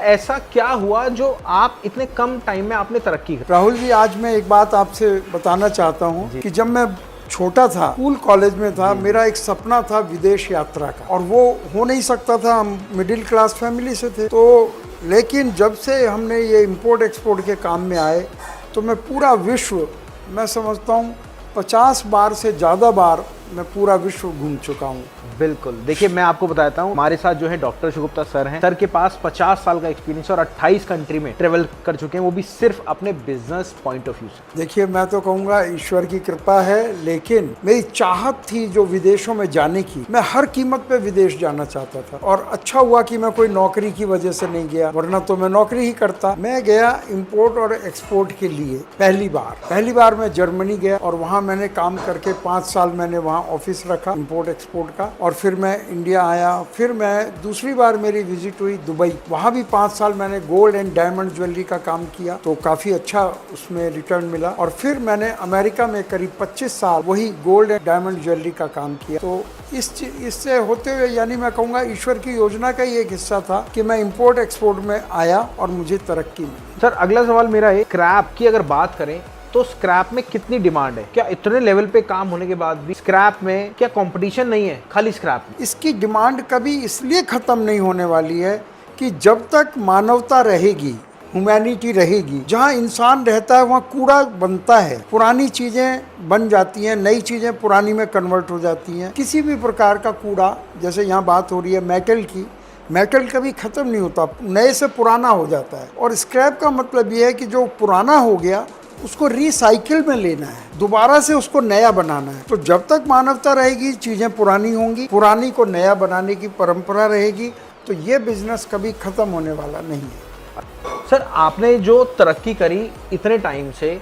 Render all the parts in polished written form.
ऐसा क्या हुआ जो आप इतने कम टाइम में आपने तरक्की कर? राहुल जी, आज मैं एक बात आपसे बताना चाहता हूँ कि जब मैं छोटा था, स्कूल कॉलेज में था, मेरा एक सपना था विदेश यात्रा का, और वो हो नहीं सकता था। हम मिडिल क्लास फैमिली से थे, तो लेकिन जब से हमने ये इंपोर्ट एक्सपोर्ट के काम में आए तो मैं पूरा विश्व, मैं समझता हूँ 50 बार से ज़्यादा बार मैं पूरा विश्व घूम चुका हूँ। बिल्कुल, देखिए मैं आपको बताता हूँ, हमारे साथ जो है डॉक्टर शुगुप्ता सर हैं। सर के पास 50 साल का एक्सपीरियंस और 28 कंट्री में ट्रेवल कर चुके हैं, वो भी सिर्फ अपने बिजनेस पॉइंट ऑफ व्यू से। देखिए, मैं तो कहूँगा ईश्वर की कृपा है, लेकिन मेरी चाहत थी जो विदेशों में जाने की। मैं हर कीमत पे विदेश जाना चाहता था, और अच्छा हुआ कि मैं कोई नौकरी की वजह से नहीं गया, वरना तो मैं नौकरी ही करता। मैं गया इंपोर्ट और एक्सपोर्ट के लिए पहली बार मैं जर्मनी गया, और वहाँ मैंने काम करके 5 साल मैंने वहाँ ऑफिस रखा इंपोर्ट एक्सपोर्ट का। और फिर मैं इंडिया आया, फिर मैं दूसरी बार मेरी विजिट हुई दुबई, वहाँ भी 5 साल मैंने गोल्ड एंड डायमंड ज्वेलरी का काम किया, तो काफ़ी अच्छा उसमें रिटर्न मिला। और फिर मैंने अमेरिका में करीब 25 साल वही गोल्ड एंड डायमंड ज्वेलरी का काम किया। तो इससे होते हुए, यानी मैं कहूँगा ईश्वर की योजना का ही एक हिस्सा था कि मैं इंपोर्ट एक्सपोर्ट में आया और मुझे तरक्की मिली। सर, अगला सवाल मेरा है, स्क्रैप की अगर बात करें तो स्क्रैप में कितनी डिमांड है? क्या इतने लेवल पे काम होने के बाद भी स्क्रैप में क्या कंपटीशन नहीं है खाली स्क्रैप में? इसकी डिमांड कभी इसलिए ख़त्म नहीं होने वाली है कि जब तक मानवता रहेगी, ह्यूमैनिटी रहेगी, जहाँ इंसान रहता है वहाँ कूड़ा बनता है, पुरानी चीज़ें बन जाती हैं, नई चीज़ें पुरानी में कन्वर्ट हो जाती हैं। किसी भी प्रकार का कूड़ा, जैसे यहाँ बात हो रही है मेटल की, मेटल कभी ख़त्म नहीं होता, नए से पुराना हो जाता है। और स्क्रैप का मतलब ये है कि जो पुराना हो गया उसको रिसाइकिल में लेना है, दोबारा से उसको नया बनाना है। तो जब तक मानवता रहेगी चीज़ें पुरानी होंगी, पुरानी को नया बनाने की परंपरा रहेगी, तो ये बिजनेस कभी ख़त्म होने वाला नहीं है। सर, आपने जो तरक्की करी इतने टाइम से,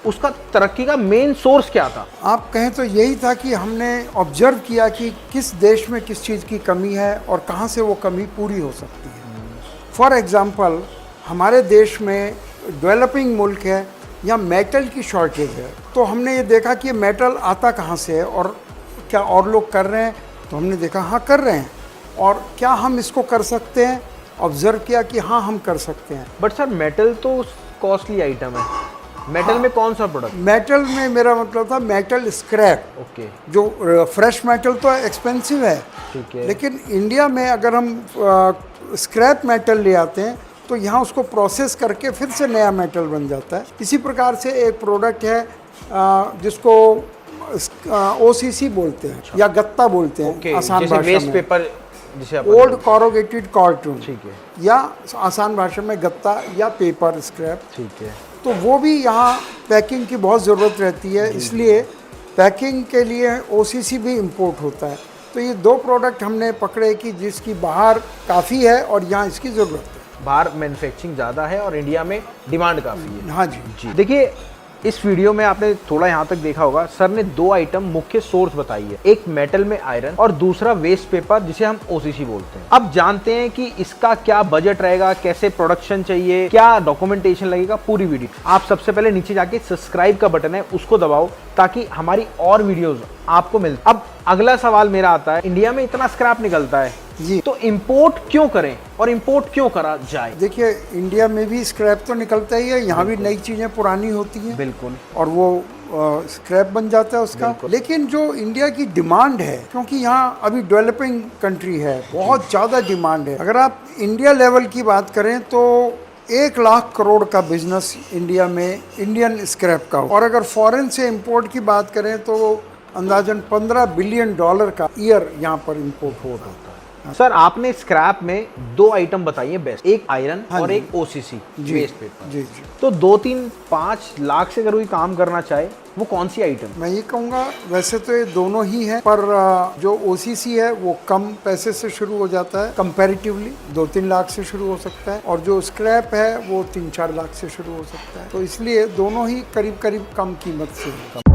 उसका तरक्की का मेन सोर्स क्या था? आप कहें तो यही था कि हमने ऑब्जर्व किया कि किस देश में किस चीज़ की कमी है और कहाँ से वो कमी पूरी हो सकती है। फॉर एग्ज़ाम्पल, हमारे देश में डेवलपिंग मुल्क है, यहाँ मेटल की शॉर्टेज है, तो हमने ये देखा कि ये मेटल आता कहाँ से है और क्या और लोग कर रहे हैं, तो हमने देखा हाँ कर रहे हैं, और क्या हम इसको कर सकते हैं। ऑब्जर्व किया कि हाँ हम कर सकते हैं। बट सर, मेटल तो कॉस्टली आइटम है, मेटल में कौन सा प्रोडक्ट? मेटल में मेरा मतलब था मेटल स्क्रैप। ओके। जो फ्रेश मेटल तो एक्सपेंसिव है, ठीक है, लेकिन इंडिया में अगर हम स्क्रैप मेटल ले आते हैं तो यहाँ उसको प्रोसेस करके फिर से नया मेटल बन जाता है। इसी प्रकार से एक प्रोडक्ट है जिसको OCC बोलते हैं, या गत्ता बोलते हैं आसान भाषा वेस्ट में, पेपर जिसे ओल्ड कोरोगेटेड कार्टून, ठीक है, या आसान भाषा में गत्ता या पेपर स्क्रैप। ठीक है। तो वो भी यहाँ पैकिंग की बहुत ज़रूरत रहती है, इसलिए पैकिंग के लिए OCC भी इंपोर्ट होता है। तो ये दो प्रोडक्ट हमने पकड़े कि जिसकी बाहर काफ़ी है और यहाँ इसकी ज़रूरत है। बाहर मैन्युफैक्चरिंग ज़्यादा है और इंडिया में डिमांड काफ़ी है। हाँ जी। देखिए, इस वीडियो में आपने थोड़ा यहाँ तक देखा होगा, सर ने 2 आइटम मुख्य सोर्स बताई है, एक मेटल में आयरन और दूसरा वेस्ट पेपर जिसे हम OCC बोलते हैं। अब जानते हैं कि इसका क्या बजट रहेगा, कैसे प्रोडक्शन चाहिए, क्या डॉक्यूमेंटेशन लगेगा, पूरी वीडियो। आप सबसे पहले नीचे जाके सब्सक्राइब का बटन है उसको दबाओ ताकि हमारी और वीडियोस आपको मिल। अब अगला सवाल मेरा आता है, इंडिया में इतना स्क्रैप निकलता है जी, तो इंपोर्ट क्यों करें और इंपोर्ट क्यों करा जाए? देखिए, इंडिया में भी स्क्रैप तो निकलता ही है, यहाँ भी नई चीज़ें पुरानी होती हैं, बिल्कुल, और वो स्क्रैप बन जाता है उसका। लेकिन जो इंडिया की डिमांड है, क्योंकि यहाँ अभी डेवलपिंग कंट्री है, बहुत ज़्यादा डिमांड है। अगर आप इंडिया लेवल की बात करें तो 1 लाख करोड़ का बिजनेस इंडिया में इंडियन स्क्रैप का हो, और अगर फॉरेन से इंपोर्ट की बात करें तो अंदाजन $15 बिलियन का ईयर यहाँ पर इंपोर्ट होता है। सर, आपने स्क्रैप में 2 आइटम बताई है बेस्ट, एक आयरन और एक OCC वेस्ट पेपर। जी। तो 2-3-5 लाख से अगर कोई काम करना चाहे, वो कौन सी आइटम? मैं ये कहूँगा वैसे तो ये दोनों ही हैं, पर जो OCC है वो कम पैसे से शुरू हो जाता है, कंपैरेटिवली 2-3 लाख से शुरू हो सकता है, और जो स्क्रैप है वो 3-4 लाख से शुरू हो सकता है। तो इसलिए दोनों ही करीब करीब कम कीमत से है।